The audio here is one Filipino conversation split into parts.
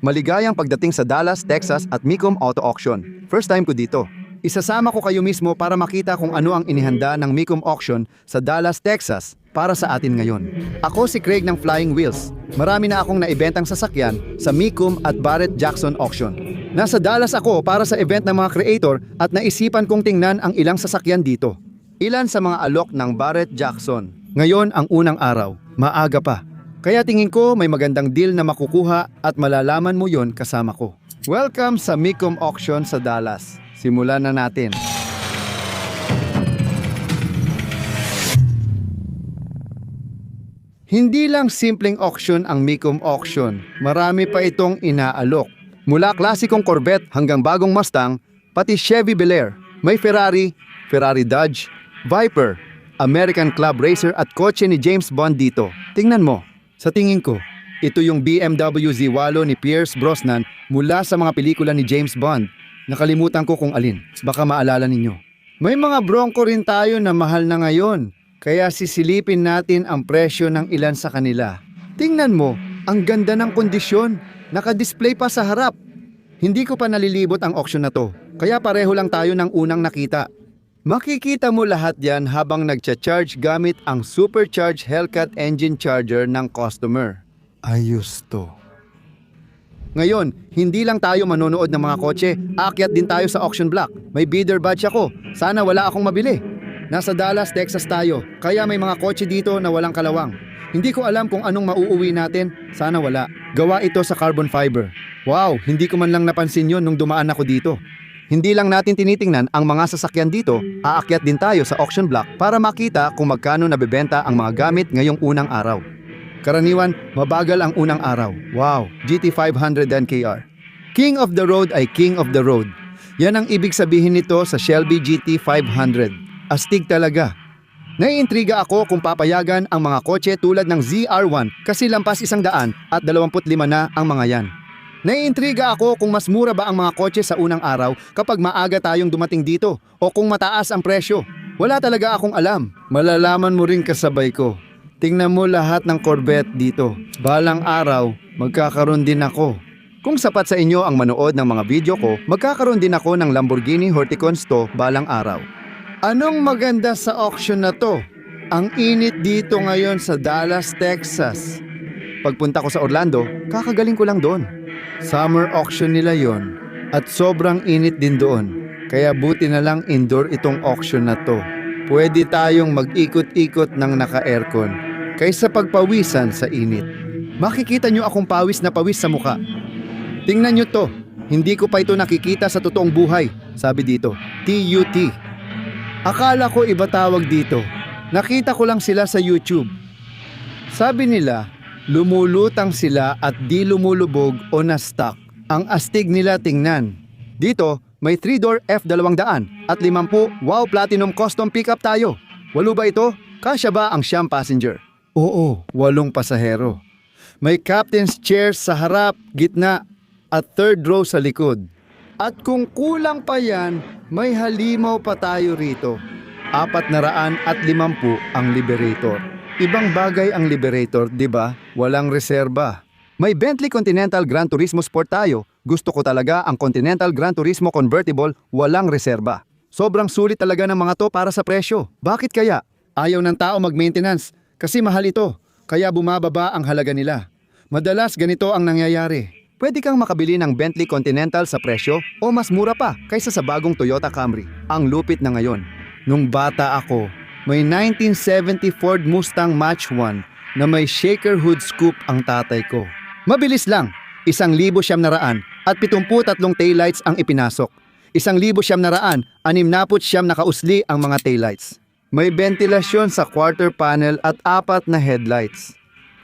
Maligayang pagdating sa Dallas, Texas at Mecum Auto Auction. First time ko dito. Isasama ko kayo mismo para makita kung ano ang inihanda ng Mecum Auction sa Dallas, Texas para sa atin ngayon. Ako si Craig ng Flying Wheels. Marami na akong naibentang sasakyan sa Mecum at Barrett-Jackson Auction. Nasa Dallas ako para sa event ng mga creator at naisipan kong tingnan ang ilang sasakyan dito. Ilan sa mga alok ng Barrett-Jackson. Ngayon ang unang araw, maaga pa. Kaya tingin ko may magandang deal na makukuha at malalaman mo yon kasama ko. Welcome sa Mecum Auction sa Dallas. Simulan na natin. Hindi lang simpleng auction ang Mecum Auction. Marami pa itong inaalok. Mula klasikong Corvette hanggang bagong Mustang, pati Chevy Bel Air. May Ferrari, Ferrari Dodge, Viper, American Club Racer at kotse ni James Bond dito. Tingnan mo. Sa tingin ko, ito yung BMW Z8 ni Pierce Brosnan mula sa mga pelikula ni James Bond. Nakalimutan ko kung alin. Baka maalala ninyo. May mga Bronco rin tayo na mahal na ngayon. Kaya sisilipin natin ang presyo ng ilan sa kanila. Tingnan mo, ang ganda ng kondisyon. Naka-display pa sa harap. Hindi ko pa nalilibot ang auction na to. Kaya pareho lang tayo ng unang nakita. Makikita mo lahat yan habang nagcha-charge gamit ang supercharged Hellcat engine charger ng customer. Ayos to. Ngayon, hindi lang tayo manonood ng mga kotse, aakyat din tayo sa auction block. May bidder badge ako. Sana wala akong mabili. Nasa Dallas, Texas tayo, kaya may mga kotse dito na walang kalawang. Hindi ko alam kung anong mauuwi natin. Sana wala. Gawa ito sa carbon fiber. Wow, hindi ko man lang napansin yon nung dumaan ako dito. Hindi lang natin tinitingnan ang mga sasakyan dito, aakyat din tayo sa auction block para makita kung magkano nabebenta ang mga gamit ngayong unang araw. Karaniwan, mabagal ang unang araw. Wow, GT500 NKR. King of the road ay king of the road. Yan ang ibig sabihin nito sa Shelby GT500. Astig talaga. Naiintriga ako kung papayagan ang mga kotse tulad ng ZR1 kasi lampas 100 at 25 na ang mga yan. Naiintriga ako kung mas mura ba ang mga kotse sa unang araw kapag maaga tayong dumating dito o kung mataas ang presyo. Wala talaga akong alam. Malalaman mo rin kasabay ko. Tingnan mo lahat ng Corvette dito. Balang araw, magkakaroon din ako. Kung sapat sa inyo ang manood ng mga video ko, magkakaroon din ako ng Lamborghini Huracan balang araw. Anong maganda sa auction na to? Ang init dito ngayon sa Dallas, Texas. Pagpunta ko sa Orlando, kakagaling ko lang doon. Summer auction nila yon at sobrang init din doon. Kaya buti na lang indoor itong auction na to. Pwede tayong mag-ikot-ikot ng naka-aircon kaysa pagpawisan sa init. Makikita nyo akong pawis na pawis sa muka. Tingnan nyo to, hindi ko pa ito nakikita sa totoong buhay. Sabi dito, TUT. Akala ko iba tawag dito. Nakita ko lang sila sa YouTube. Sabi nila, lumulutang sila at di lumulubog o na-stuck. Ang astig nila tingnan. Dito, may 3-door F200 at 50 Wow Platinum Custom Pickup tayo. 8 ba ito? Kasya ba ang siyam passenger? Oo, 8 pasahero. May captain's chair sa harap, gitna, at 3rd row sa likod. At kung kulang pa yan, may halimaw pa tayo rito. 450 ang Liberator. Ibang bagay ang Liberator, di ba? Walang reserba. May Bentley Continental Gran Turismo Sport tayo. Gusto ko talaga ang Continental Gran Turismo Convertible, walang reserba. Sobrang sulit talaga ng mga to para sa presyo. Bakit kaya? Ayaw ng tao mag-maintenance kasi mahal ito. Kaya bumababa ang halaga nila. Madalas ganito ang nangyayari. Pwede kang makabili ng Bentley Continental sa presyo o mas mura pa kaysa sa bagong Toyota Camry. Ang lupit na ngayon. Nung bata ako, may 1970 Ford Mustang Mach 1 na may shaker hood scoop ang tatay ko. Mabilis lang, 1,700 at 73 taillights ang ipinasok. 1,700, 69 na kausli ang mga taillights. May ventilasyon sa quarter panel at 4 na headlights.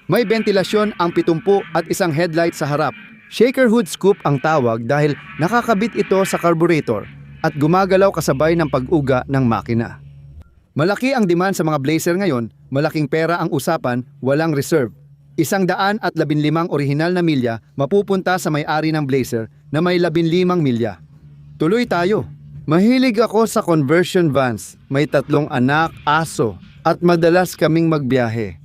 May ventilasyon ang 70 at isang headlight sa harap. Shaker hood scoop ang tawag dahil nakakabit ito sa carburetor at gumagalaw kasabay ng pag-uga ng makina. Malaki ang demand sa mga Blazer ngayon, malaking pera ang usapan, walang reserve. 115 orihinal na milya mapupunta sa may-ari ng Blazer na may 15 milya. Tuloy tayo. Mahilig ako sa conversion vans, may 3 anak, aso, at madalas kaming magbiyahe.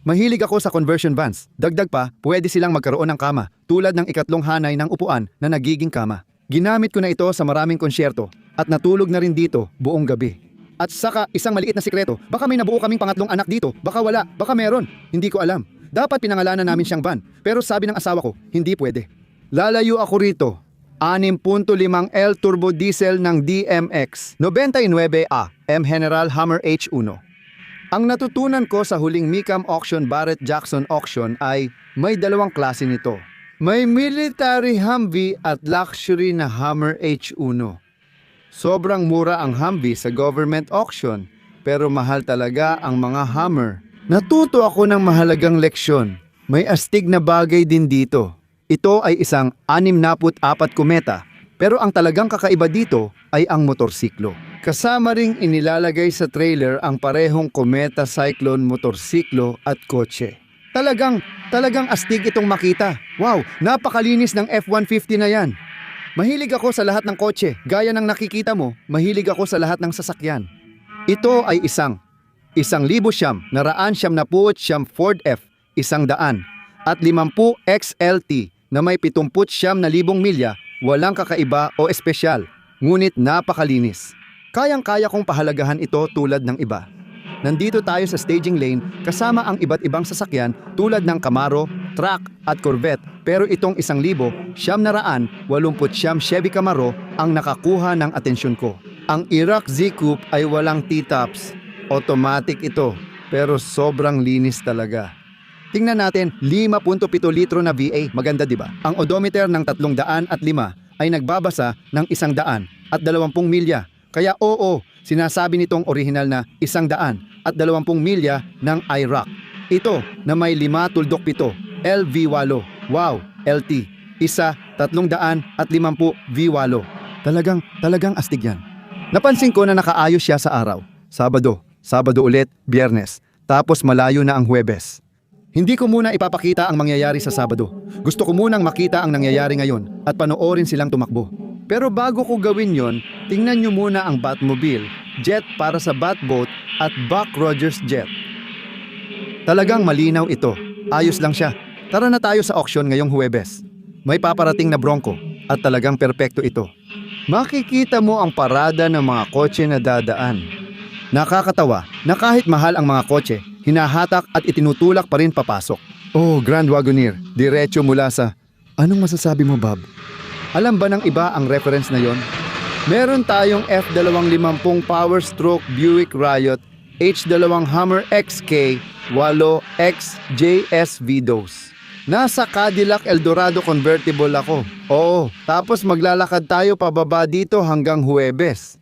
Mahilig ako sa conversion vans. Dagdag pa, pwede silang magkaroon ng kama, tulad ng ikatlong hanay ng upuan na nagiging kama. Ginamit ko na ito sa maraming konsyerto at natulog na rin dito buong gabi. At saka isang maliit na sikreto, baka may nabuo kaming pangatlong anak dito, baka wala, baka meron, hindi ko alam. Dapat pinangalanan namin siyang van, pero sabi ng asawa ko, hindi pwede. Lalayo ako rito. 6.5L turbo diesel ng DMX 99A M General Hammer H1. Ang natutunan ko sa huling Micam Auction Barrett-Jackson Auction ay may dalawang klase nito. May military Humvee at luxury na Hammer H1. Sobrang mura ang Humvee sa government auction, pero mahal talaga ang mga Hammer. Natuto ako ng mahalagang leksyon. May astig na bagay din dito. Ito ay isang 64 kometa, pero ang talagang kakaiba dito ay ang motorsiklo. Kasama ring inilalagay sa trailer ang parehong kometa cyclone motorsiklo at kotse. Talagang astig itong makita. Wow, napakalinis ng F-150 na yan. Mahilig ako sa lahat ng kotse. Gaya ng nakikita mo, mahilig ako sa lahat ng sasakyan. Ito ay isang 1,900 Ford F, 100 at 50 XLT na may 79,000 milya, walang kakaiba o espesyal, ngunit napakalinis. Kayang-kaya kong pahalagahan ito tulad ng iba. Nandito tayo sa staging lane kasama ang iba't ibang sasakyan tulad ng Camaro, truck at Corvette, pero itong 1,989 Chevy Camaro ang nakakuha ng atensyon ko. Ang Iraq Z Coupe ay walang T-tops. Automatic ito, pero sobrang linis talaga. Tingnan natin, 5.7 litro na VA, maganda di ba? Ang odometer ng 305 ay nagbabasa ng 120 milya. Kaya oo, sinasabi nitong orihinal na 120 milya ng IROC. Ito na may 5.7 LV8. Wow, LT. Isa 350 V8. Talagang astig yan. Napansin ko na nakaayos siya sa araw. Sabado ulit, Biyernes. Tapos malayo na ang Huwebes. Hindi ko muna ipapakita ang mangyayari sa Sabado. Gusto ko munang makita ang nangyayari ngayon at panoorin silang tumakbo. Pero bago ko gawin yon, tingnan nyo muna ang Batmobile, jet para sa Batboat at Buck Rogers jet. Talagang malinaw ito. Ayos lang siya. Tara na tayo sa auction ngayong Huwebes. May paparating na Bronco at talagang perpekto ito. Makikita mo ang parada ng mga kotse na dadaan. Nakakatawa na kahit mahal ang mga kotse, hinahatak at itinutulak pa rin papasok. Oh, Grand Wagoneer, diretso mula sa... Anong masasabi mo, Bob? Alam ba ng iba ang reference na yon? Meron tayong F250 Power Stroke Buick Riot H2 Hammer XK 8X JSV2. Nasa Cadillac Eldorado convertible ako. Oo, tapos maglalakad tayo pababa dito hanggang Huwebes.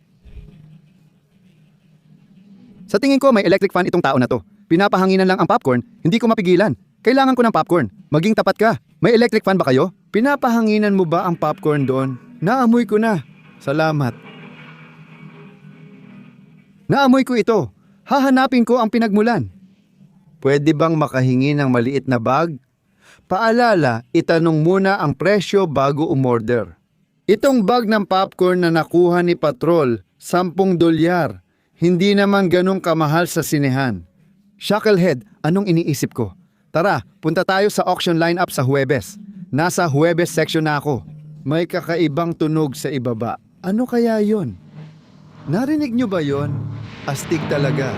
Sa tingin ko may electric fan itong tao na to. Pinapahanginan lang ang popcorn, hindi ko mapigilan. Kailangan ko ng popcorn. Maging tapat ka. May electric fan ba kayo? Pinapahanginan mo ba ang popcorn doon? Naamoy ko na. Salamat. Naamoy ko ito. Hahanapin ko ang pinagmulan. Pwede bang makahingi ng maliit na bag? Paalala, itanong muna ang presyo bago umorder. Itong bag ng popcorn na nakuha ni Patrol, $10. Hindi naman ganong kamahal sa sinehan. Shacklehead, anong iniisip ko? Tara, punta tayo sa auction lineup sa Huwebes. Nasa Huwebes section na ako. May kakaibang tunog sa ibaba. Ano kaya yon? Narinig nyo ba yon? Astig talaga.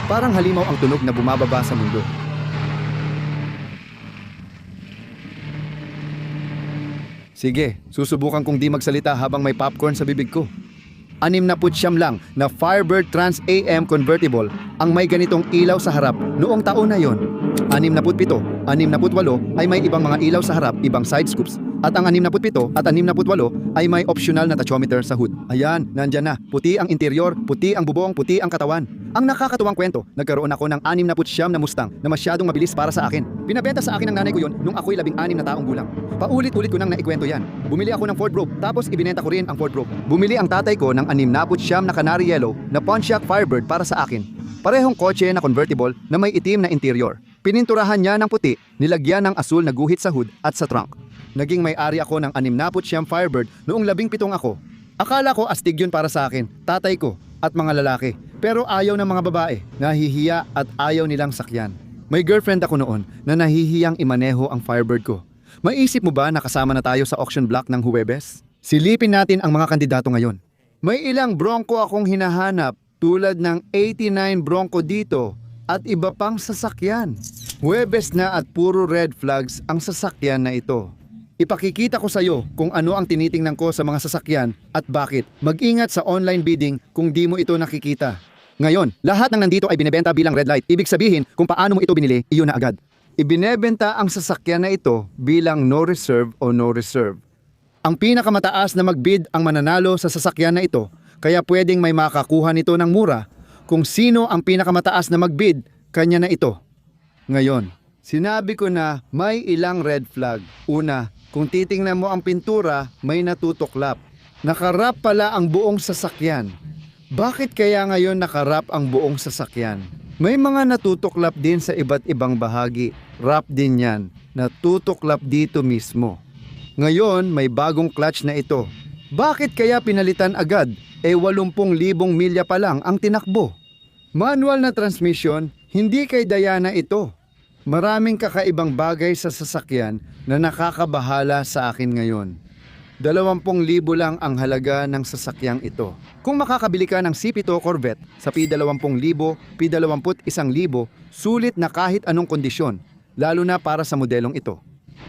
Parang halimaw ang tunog na bumababa sa mundo. Sige, susubukan kong di magsalita habang may popcorn sa bibig ko. 69 lang na Firebird Trans AM convertible ang may ganitong ilaw sa harap noong taon na yon. 67, 68 ay may ibang mga ilaw sa harap, ibang side scoops. At ang 67 at 68 ay may optional na tachometer sa hood. Ayan, nandyan na. Puti ang interior, puti ang bubong, puti ang katawan. Ang nakakatuwang kwento, nagkaroon ako ng 69 na Mustang na masyadong mabilis para sa akin. Pinabenta sa akin ng nanay ko yon nung ako'y 16 na taong gulang. Paulit-ulit ko nang naikwento yan. Bumili ako ng Ford Probe, tapos ibinenta ko rin ang Ford Probe. Bumili ang tatay ko ng 69 na Canary Yellow na Pontiac Firebird para sa akin. Parehong kotse na convertible na may itim na interior. Pininturahan niya ng puti, nilagyan ng asul na guhit sa hood at sa trunk. Naging may-ari ako ng 69 Firebird noong 17 ako. Akala ko astig yun para sa akin, tatay ko, at mga lalaki. Pero ayaw ng mga babae, nahihiya at ayaw nilang sakyan. May girlfriend ako noon na nahihiyang imaneho ang Firebird ko. Maisip mo ba na kasama na tayo sa auction block ng Huwebes? Silipin natin ang mga kandidato ngayon. May ilang Bronco akong hinahanap tulad ng 89 Bronco dito at iba pang sasakyan. Huwebes na at puro red flags ang sasakyan na ito. Ipakikita ko sa iyo kung ano ang tinitingnan ko sa mga sasakyan at bakit. Mag-ingat sa online bidding kung di mo ito nakikita. Ngayon, lahat ng nandito ay binebenta bilang red light. Ibig sabihin, kung paano mo ito binili, iyon na agad. Ibinebenta ang sasakyan na ito bilang no reserve o no reserve. Ang pinakamataas na magbid ang mananalo sa sasakyan na ito, kaya pwedeng may makakuha nito ng mura. Kung sino ang pinakamataas na magbid, kanya na ito. Ngayon, sinabi ko na may ilang red flag. Una, kung titingnan mo ang pintura, may natutuklap. Nakarap pala ang buong sasakyan. Bakit kaya ngayon nakarap ang buong sasakyan? May mga natutuklap din sa iba't ibang bahagi. Wrap din yan. Natutuklap dito mismo. Ngayon, may bagong clutch na ito. Bakit kaya pinalitan agad? 80,000 milya pa lang ang tinakbo. Manual na transmission, hindi kay Diana ito. Maraming kakaibang bagay sa sasakyan na nakakabahala sa akin ngayon. 20,000 lang ang halaga ng sasakyang ito. Kung makakabili ka ng C7 Corvette sa P20,000, P21,000, sulit na kahit anong kondisyon, lalo na para sa modelong ito.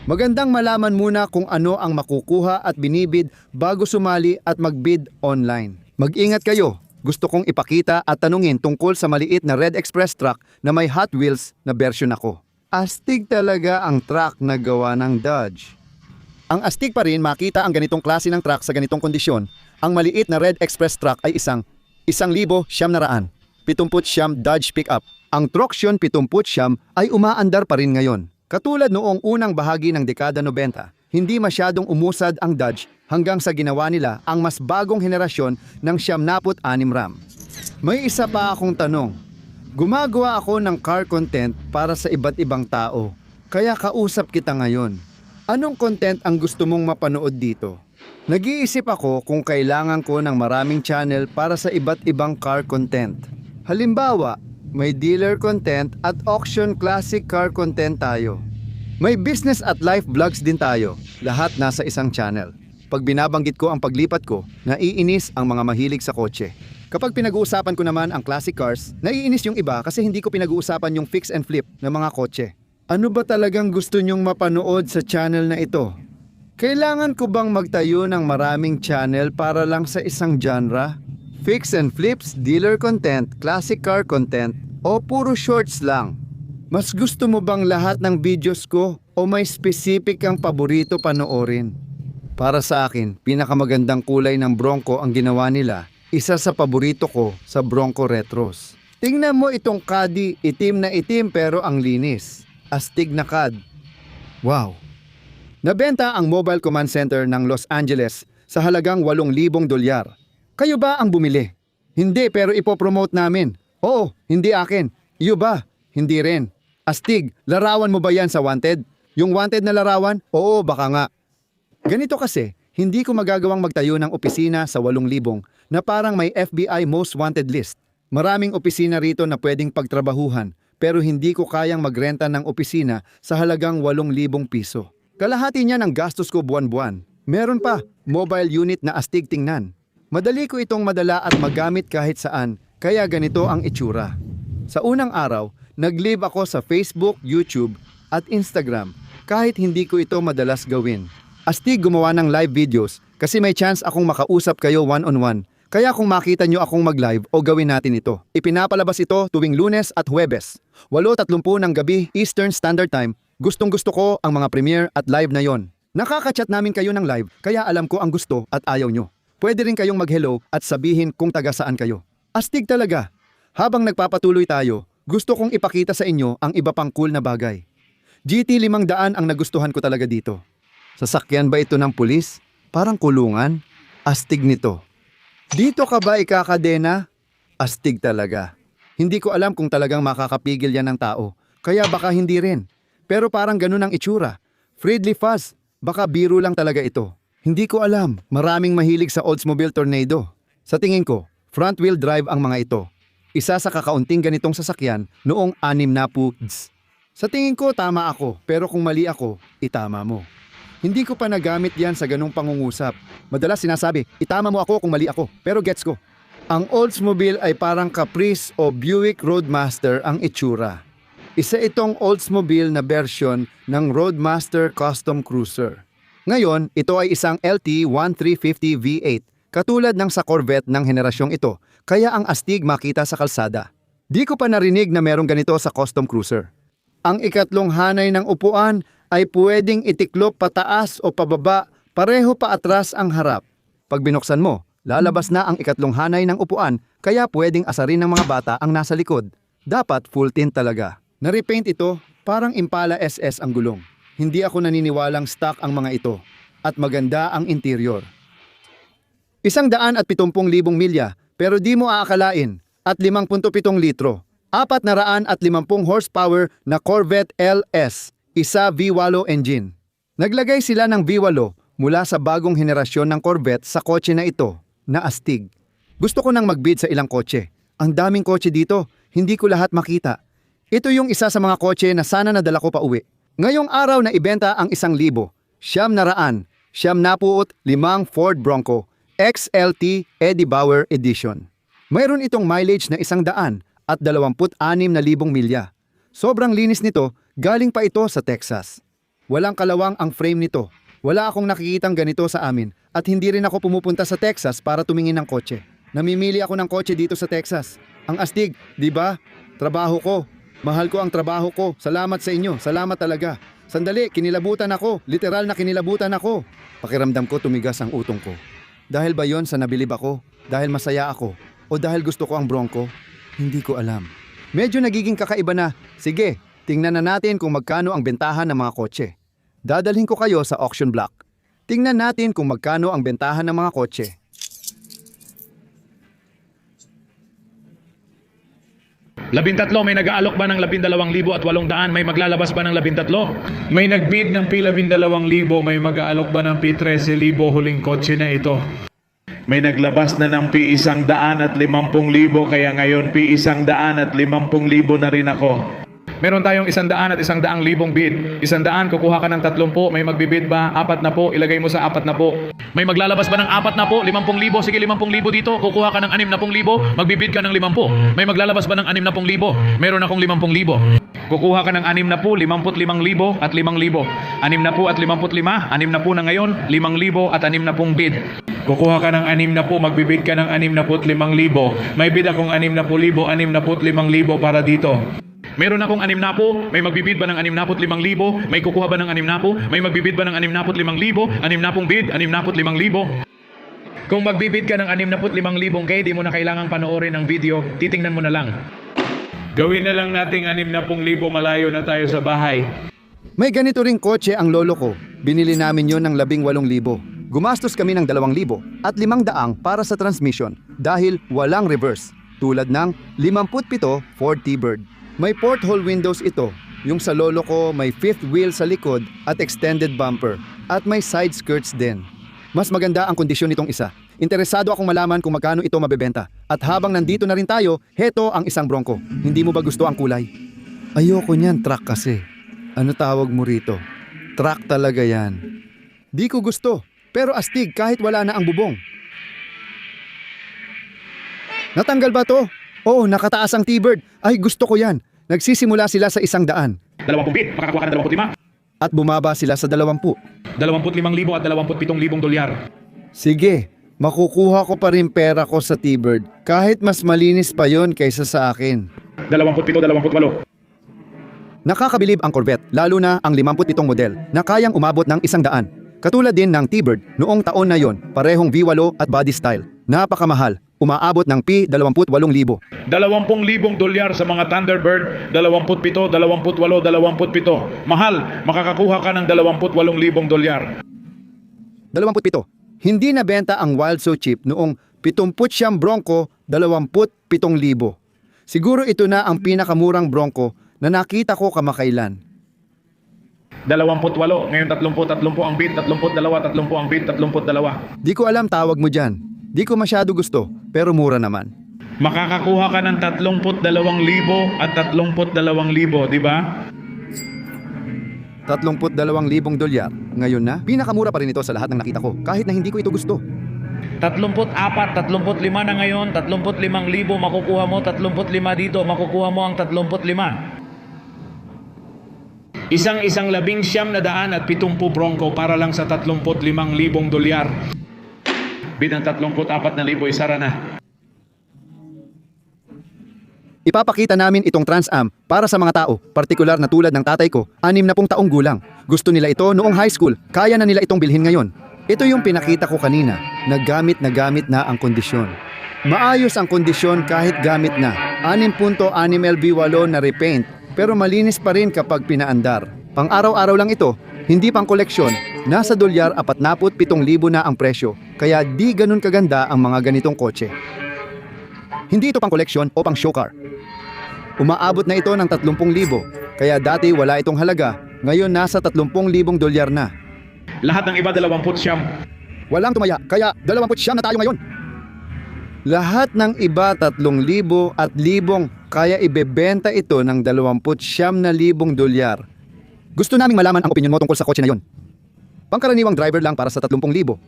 Magandang malaman muna kung ano ang makukuha at binibid bago sumali at magbid online. Mag-ingat kayo. Gusto kong ipakita at tanungin tungkol sa maliit na Red Express truck na may Hot Wheels na version ako. Astig talaga ang truck na gawa ng Dodge. Ang astig pa rin makita ang ganitong klase ng truck sa ganitong kondisyon. Ang maliit na Red Express truck ay 1,900 70 Dodge pickup. Ang Troxion 70 ay umaandar pa rin ngayon. Katulad noong unang bahagi ng dekada 90, hindi masyadong umusad ang Dodge hanggang sa ginawa nila ang mas bagong henerasyon ng 76 Ram. May isa pa akong tanong. Gumagawa ako ng car content para sa iba't ibang tao. Kaya kausap kita ngayon. Anong content ang gusto mong mapanood dito? Nag-iisip ako kung kailangan ko ng maraming channel para sa iba't ibang car content. Halimbawa, may dealer content at auction classic car content tayo. May business at life vlogs din tayo. Lahat nasa isang channel. Pag binabanggit ko ang paglipat ko, naiinis ang mga mahilig sa kotse. Kapag pinag-uusapan ko naman ang classic cars, naiinis yung iba kasi hindi ko pinag-uusapan yung fix and flip ng mga kotse. Ano ba talagang gusto nyong mapanood sa channel na ito? Kailangan ko bang magtayo ng maraming channel para lang sa isang genre? Fix and flips, dealer content, classic car content, o puro shorts lang? Mas gusto mo bang lahat ng videos ko o may specific kang paborito panoorin? Para sa akin, pinakamagandang kulay ng Bronco ang ginawa nila. Isa sa paborito ko sa Bronco Retros. Tingnan mo itong Caddy, itim na itim pero ang linis. Astig na CAD. Wow! Nabenta ang Mobile Command Center ng Los Angeles sa halagang $8,000. Kayo ba ang bumili? Hindi, pero ipopromote namin. Oo, hindi akin. Iyo ba? Hindi rin. Astig, larawan mo ba yan sa Wanted? Yung Wanted na larawan? Oo, baka nga. Ganito kasi, hindi ko magagawang magtayo ng opisina sa 8,000 na parang may FBI Most Wanted list. Maraming opisina rito na pwedeng pagtrabahuhan pero hindi ko kayang magrenta ng opisina sa halagang 8,000 piso. Kalahati niya ng gastos ko buwan-buwan. Meron pa, mobile unit na astig tingnan. Madali ko itong madala at magamit kahit saan, kaya ganito ang itsura. Sa unang araw, nag-live ako sa Facebook, YouTube at Instagram kahit hindi ko ito madalas gawin. Astig gumawa ng live videos kasi may chance akong makausap kayo one-on-one. Kaya kung makita nyo akong mag-live o gawin natin ito. Ipinapalabas ito tuwing Lunes at Huwebes. 8:30 ng gabi Eastern Standard Time. Gustong-gusto ko ang mga premiere at live na yon. Nakaka-chat namin kayo ng live kaya alam ko ang gusto at ayaw nyo. Pwede rin kayong mag-hello at sabihin kung taga saan kayo. Astig talaga. Habang nagpapatuloy tayo, gusto kong ipakita sa inyo ang iba pang cool na bagay. GT 500 ang nagustuhan ko talaga dito. Sasakyan ba ito ng pulis? Parang kulungan? Astig nito. Dito ka ba ikakadena? Astig talaga. Hindi ko alam kung talagang makakapigil yan ng tao. Kaya baka hindi rin. Pero parang ganun ang itsura. Friendly fuzz. Baka biro lang talaga ito. Hindi ko alam. Maraming mahilig sa Oldsmobile Tornado. Sa tingin ko, front-wheel drive ang mga ito. Isa sa kakaunting ganitong sasakyan noong 60s. Sa tingin ko tama ako, pero kung mali ako, itama mo. Hindi ko pa nagamit yan sa ganong pangungusap. Madalas sinasabi, itama mo ako kung mali ako, pero gets ko. Ang Oldsmobile ay parang Caprice o Buick Roadmaster ang itsura. Isa itong Oldsmobile na version ng Roadmaster Custom Cruiser. Ngayon, ito ay isang LT1350 V8, katulad ng sa Corvette ng henerasyong ito, kaya ang astig makita sa kalsada. Di ko pa narinig na merong ganito sa Custom Cruiser. Ang ikatlong hanay ng upuan ay pwedeng itiklop pataas o pababa, pareho pa atras ang harap. Pag binuksan mo, lalabas na ang ikatlong hanay ng upuan, kaya pwedeng asarin ng mga bata ang nasa likod. Dapat full tint talaga. Naripaint ito, parang Impala SS ang gulong. Hindi ako naniniwalang stock ang mga ito. At maganda ang interior. 170,000 milya, pero di mo aakalain. At 5.7 litro. 450 horsepower na Corvette LS. Isa V8 engine. Naglagay sila ng V8 mula sa bagong henerasyon ng Corvette sa kotse na ito, na astig. Gusto ko nang magbid sa ilang kotse. Ang daming kotse dito, hindi ko lahat makita. Ito yung isa sa mga kotse na sana nadala ko pa uwi. Ngayong araw na ibenta ang 1,000, 900, 95 Ford Bronco XLT Eddie Bauer Edition. Mayroon itong mileage na 100 at 26,000 milya. Sobrang linis nito, galing pa ito sa Texas. Walang kalawang ang frame nito. Wala akong nakikitang ganito sa amin at hindi rin ako pumupunta sa Texas para tumingin ng kotse. Namimili ako ng kotse dito sa Texas. Ang astig, di ba? Trabaho ko. Mahal ko ang trabaho ko. Salamat sa inyo. Salamat talaga. Sandali, kinilabutan ako. Literal na kinilabutan ako. Pakiramdam ko tumigas ang utong ko. Dahil ba yon sa nabilib ako? Dahil masaya ako? O dahil gusto ko ang Bronco? Hindi ko alam. Medyo nagiging kakaiba na. Sige, tingnan na natin kung magkano ang bentahan ng mga kotse. Dadalhin ko kayo sa auction block. Tingnan natin kung magkano ang bentahan ng mga kotse. Labintatlo, may nag-aalok ba ng 12,800? May maglalabas ba ng 13? May nagbid ng P12,000, may mag-aalok ba ng P13,000 huling kotse na ito? May naglabas na ng P150,000, kaya ngayon P150,000 na rin ako. Meron tayong 100 at 100,000 bid. 100, kukuha ka ng 30, may magbibid ba? 40, ilagay mo sa 40. May maglalabas ba ng 40? 50,000, sige 50,000 dito. Kukuha ka ng 60,000, magbibid ka ng 50. May maglalabas ba ng 60,000? Meron akong 50,000. Kukuha ka ng 60, 55,000 at 5,000. 60 at 55, 60 na ngayon, 5,000 at 60 bid. Kukuha ka ng 60, magbibid ka ng 65,000. May bid akong 60,000, 65,000 para dito. Meron akong 60, may magbibid ba ng 65,000? May kukuha ba ng 60? May magbibid ba ng 65,000? 60 bid, 65,000. Kung magbibid ka ng 65,000 kay, di mo na kailangang panoorin ang video, titingnan mo na lang. Gawin na lang nating 60,000, malayo na tayo sa bahay. May ganito ring kotse ang lolo ko. Binili namin yon ng 18,000. Gumastos kami ng 2,000 at 500 para sa transmission dahil walang reverse, tulad ng 57 Ford T-Bird. May porthole windows ito. Yung sa lolo ko may fifth wheel sa likod at extended bumper. At may side skirts din. Mas maganda ang kondisyon nitong isa. Interesado akong malaman kung magkano ito mabebenta. At habang nandito na rin tayo, heto ang isang Bronco. Hindi mo ba gusto ang kulay? Ayoko niyan, truck kasi. Ano tawag mo rito? Truck talaga yan. Di ko gusto, pero astig kahit wala na ang bubong. Natanggal ba to? Oo, nakataas ang T-Bird. Ay, gusto ko yan. Nagsisimula sila sa 100. 20 bid, makakuha ka ng 25. At bumaba sila sa 20. 25,000 at 27,000 dolyar. Sige, makukuha ko pa rin pera ko sa T-Bird. Kahit mas malinis pa yon kaysa sa akin. 27, 28. Nakakabilib ang Corvette, lalo na ang 57 model na kayang umabot ng 100. Katulad din ng T-Bird noong taon na yon, parehong V8 at body style. Napakamahal, umaabot ng P28,000. 20,000 dolyar sa mga Thunderbird, 27, 28, 27. Mahal, makakakuha ka ng 28,000 dolyar. 27. Hindi nabenta ang Wild So Cheap noong 70 Bronco, 27,000. Siguro ito na ang pinakamurang Bronco na nakita ko kamakailan. 28, ngayon 30 po ang bid, 32, 30 ang bid, 32. Di ko alam tawag mo dyan. Di ko masyado gusto, pero mura naman. Makakakuha ka ng 32,000 at 32,000, di ba? 32,000 dolyar. Ngayon na, pinakamura pa rin ito sa lahat ng nakita ko, kahit na hindi ko ito gusto. 34, 35 na ngayon, 35,000 makukuha mo, 35 dito, makukuha mo ang 35. Isang 19 na daan at 70 bronco para lang sa 35,000 dolyar. Bid ang 34,000, isara na. Ipapakita namin itong Trans Am para sa mga tao, partikular na tulad ng tatay ko, 60 taong gulang. Gusto nila ito noong high school, kaya na nila itong bilhin ngayon. Ito yung pinakita ko kanina, nagamit na ang kondisyon. Maayos ang kondisyon kahit gamit na. 6.6 LB8 na repaint, pero malinis pa rin kapag pinaandar. Pang araw-araw lang ito, hindi pang koleksyon. Nasa dolyar 47,000 na ang presyo, kaya di ganun kaganda ang mga ganitong kotse. Hindi ito pang koleksyon o pang show car. Umaabot na ito ng 30,000, kaya dati wala itong halaga, ngayon nasa 30,000 dolyar na. Lahat ng iba 20 siyam. Walang tumaya, kaya 29 na tayo ngayon. Lahat ng iba 3,000 at 1,000, kaya ibebenta ito ng 29,000 dolyar. Gusto naming malaman ang opinion mo tungkol sa kotse na yon. Pangkaraniwang driver lang para sa 30,000.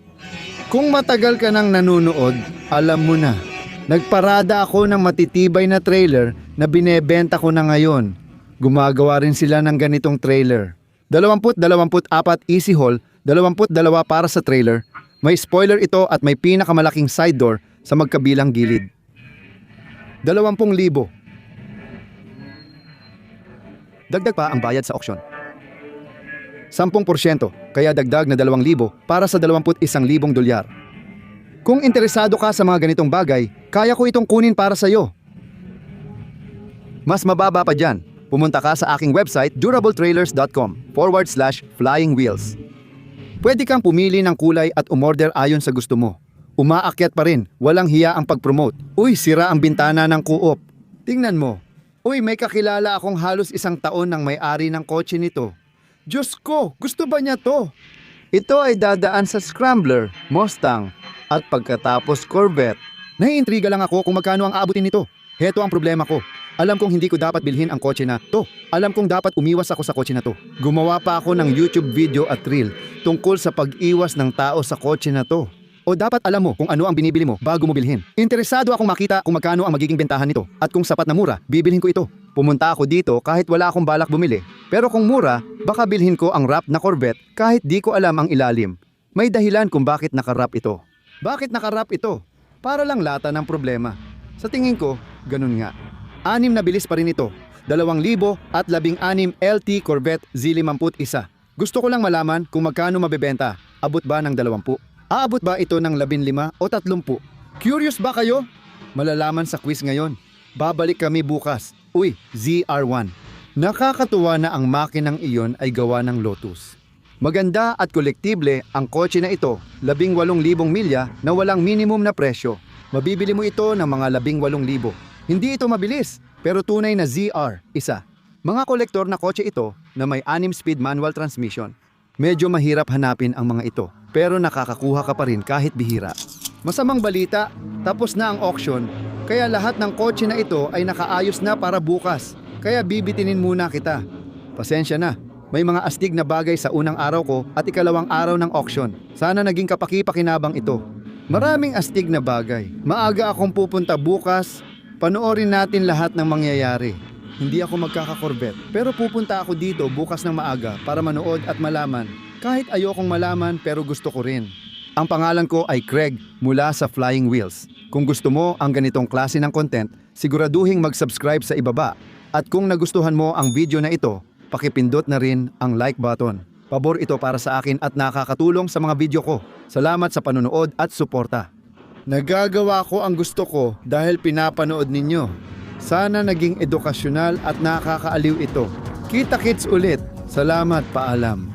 Kung matagal ka nang nanonood, alam mo na. Nagparada ako ng matitibay na trailer na binebenta ko na ngayon. Gumagawa rin sila ng ganitong trailer. 20-24 easy haul, 22 para sa trailer. May spoiler ito at may pinakamalaking side door sa magkabilang gilid. 20,000. Dagdag pa ang bayad sa auction. 10%, kaya dagdag na 2,000 para sa 21,000 dolyar. Kung interesado ka sa mga ganitong bagay, kaya ko itong kunin para sa iyo. Mas mababa pa dyan. Pumunta ka sa aking website durabletrailers.com/flying wheels. Pwede kang pumili ng kulay at umorder ayon sa gusto mo. Umaakyat pa rin, walang hiya ang pag-promote. Uy, sira ang bintana ng Coop. Tingnan mo. Uy, may kakilala akong halos 1 taon ng may-ari ng kotse nito. Diyos ko, gusto ba niya to? Ito ay dadaan sa Scrambler, Mustang, at pagkatapos Corvette. Naiintriga lang ako kung magkano ang aabutin nito. Heto ang problema ko. Alam kong hindi ko dapat bilhin ang kotse na to. Alam kong dapat umiwas ako sa kotse na to. Gumawa pa ako ng YouTube video at reel tungkol sa pag-iwas ng tao sa kotse na to. O dapat alam mo kung ano ang binibili mo bago mo bilhin. Interesado akong makita kung magkano ang magiging bentahan nito. At kung sapat na mura, bibilhin ko ito. Pumunta ako dito kahit wala akong balak bumili. Pero kung mura, baka bilhin ko ang wrap na Corvette kahit di ko alam ang ilalim. May dahilan kung bakit naka-wrap ito. Bakit naka-wrap ito? Para lang lata ng problema. Sa tingin ko, ganun nga. 6 na bilis pa rin ito. 2016 LT Corvette Z51. Gusto ko lang malaman kung magkano mabebenta. Abot ba ng 20? Aabot ba ito ng 15 o 30? Curious ba kayo? Malalaman sa quiz ngayon. Babalik kami bukas. Uy, ZR1. Nakakatuwa na ang makinang iyon ay gawa ng Lotus. Maganda at kolektible ang kotse na ito. 18,000 milya na walang minimum na presyo. Mabibili mo ito ng mga 18,000. Hindi ito mabilis, pero tunay na ZR, isa. Mga kolektor na kotse ito na may 6-speed manual transmission. Medyo mahirap hanapin ang mga ito, pero nakakakuha ka pa rin kahit bihira. Masamang balita, tapos na ang auction, kaya lahat ng kotse na ito ay nakaayos na para bukas. Kaya bibitinin muna kita. Pasensya na, may mga astig na bagay sa unang araw ko at ikalawang araw ng auction. Sana naging kapaki-pakinabang ito. Maraming astig na bagay. Maaga akong pupunta bukas. Panoorin natin lahat ng mangyayari. Hindi ako magkaka-Corvette, pero pupunta ako dito bukas ng maaga para manood at malaman. Kahit ayokong malaman pero gusto ko rin. Ang pangalan ko ay Craig mula sa Flying Wheels. Kung gusto mo ang ganitong klase ng content, siguraduhing mag-subscribe sa ibaba. At kung nagustuhan mo ang video na ito, pakipindot na rin ang like button. Pabor ito para sa akin at nakakatulong sa mga video ko. Salamat sa panonood at suporta. Nagagawa ko ang gusto ko dahil pinapanood ninyo. Sana naging edukasyonal at nakakaaliw ito. Kita-kits ulit. Salamat, paalam.